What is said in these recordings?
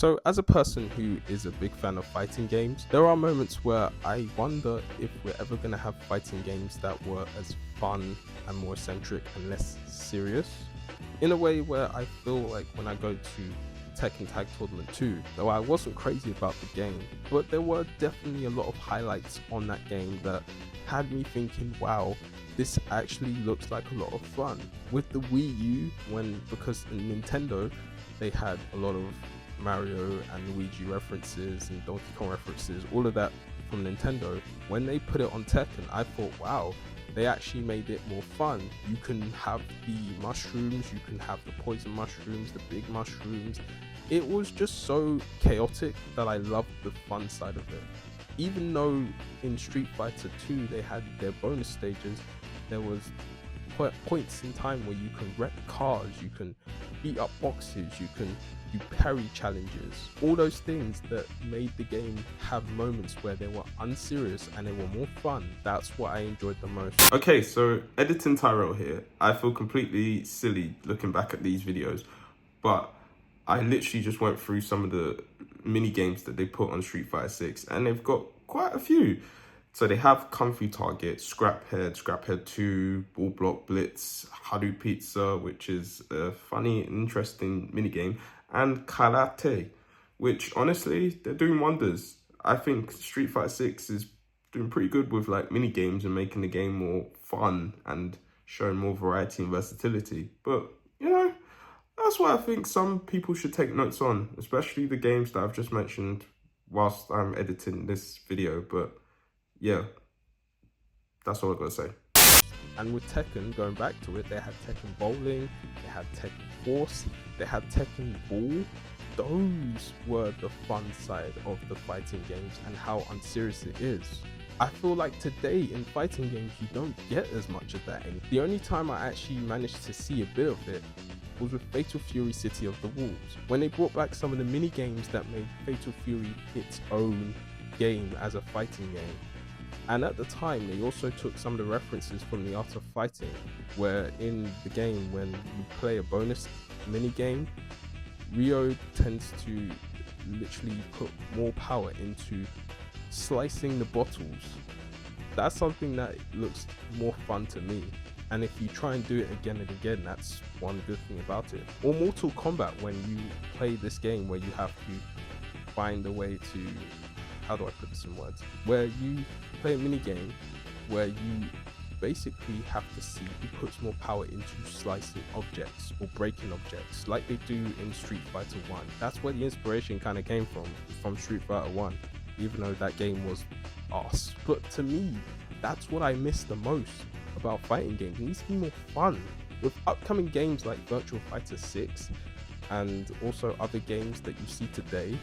So, as a person who is a big fan of fighting games, there are moments where I wonder if we're ever going to have fighting games that were as fun and more eccentric and less serious. In a way where I feel like when I go to Tekken Tag Tournament 2, though I wasn't crazy about the game, but there were definitely a lot of highlights on that game that had me thinking, wow, this actually looks like a lot of fun. With the Wii U, because in Nintendo, they had a lot of Mario and Luigi references and Donkey Kong references, all of that from Nintendo. When they put it on Tekken, I thought, wow, they actually made it more fun. You can have the mushrooms, you can have the poison mushrooms, the big mushrooms. It was just so chaotic that I loved the fun side of it. Even though in Street Fighter 2 they had their bonus stages, there was points in time where you can wreck cars, you can beat up boxes, you can do parry challenges, all those things that made the game have moments where they were unserious and they were more fun. That's what I enjoyed the most. Okay, so editing Tyrell here. I feel completely silly looking back at these videos, but I literally just went through some of the mini games that they put on Street Fighter 6, and they've got quite a few. So they have Kung Fu Target, Scraphead 2, Ball Block Blitz, Haru Pizza, which is a funny and interesting mini game, and Karate, which honestly, they're doing wonders. I think Street Fighter 6 is doing pretty good with like mini games and making the game more fun and showing more variety and versatility. But you know, that's what I think some people should take notes on, especially the games that I've just mentioned whilst I'm editing this video. But yeah, that's all I've got to say. And with Tekken, going back to it, they had Tekken Bowling, they had Tekken Force, they had Tekken Ball. Those were the fun side of the fighting games and how unserious it is. I feel like today in fighting games you don't get as much of that anymore. The only time I actually managed to see a bit of it was with Fatal Fury City of the Wolves, when they brought back some of the mini games that made Fatal Fury its own game as a fighting game. And at the time, they also took some of the references from The Art of Fighting, where in the game, when you play a bonus mini game, Ryo tends to literally put more power into slicing the bottles. That's something that looks more fun to me. And if you try and do it again and again, that's one good thing about it. Or Mortal Kombat, when you play this game where you have to find a way to, how do I put this in words? Where you play a mini game where you basically have to see who puts more power into slicing objects or breaking objects, like they do in Street Fighter 1. That's where the inspiration kind of came from Street Fighter 1, even though that game was arse. But to me, that's what I miss the most about fighting games. It needs to be more fun. With upcoming games like Virtual Fighter 6 and also other games that you see today,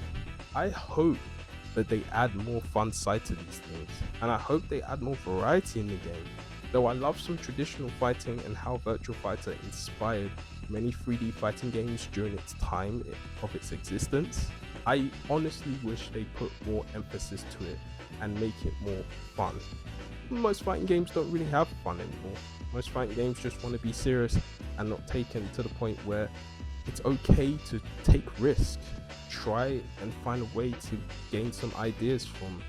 I hope that they add more fun side to these things, and I hope they add more variety in the game. Though I love some traditional fighting and how Virtual Fighter inspired many 3D fighting games during its time of its existence, I honestly wish they put more emphasis to it and make it more fun. Most fighting games don't really have fun anymore. Most fighting games just want to be serious and not taken to the point where it's okay to take risks. Try and find a way to gain some ideas from,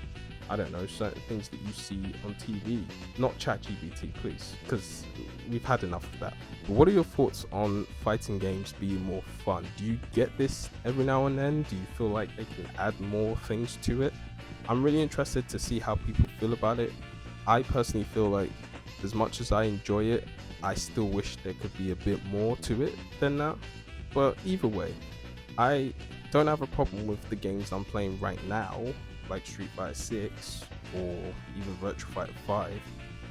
I don't know, certain things that you see on TV. Not ChatGPT, please, because we've had enough of that. But what are your thoughts on fighting games being more fun? Do you get this every now and then? Do you feel like they can add more things to it? I'm really interested to see how people feel about it. I personally feel like as much as I enjoy it, I still wish there could be a bit more to it than that. But either way, I don't have a problem with the games I'm playing right now, like Street Fighter 6 or even Virtual Fighter 5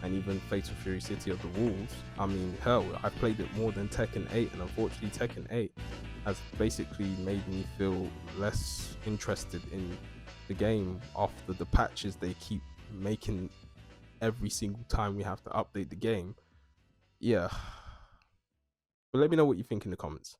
and even Fatal Fury City of the Wolves. I mean, hell, I've played it more than Tekken 8, and unfortunately Tekken 8 has basically made me feel less interested in the game after the patches they keep making every single time we have to update the game. Yeah. But let me know what you think in the comments.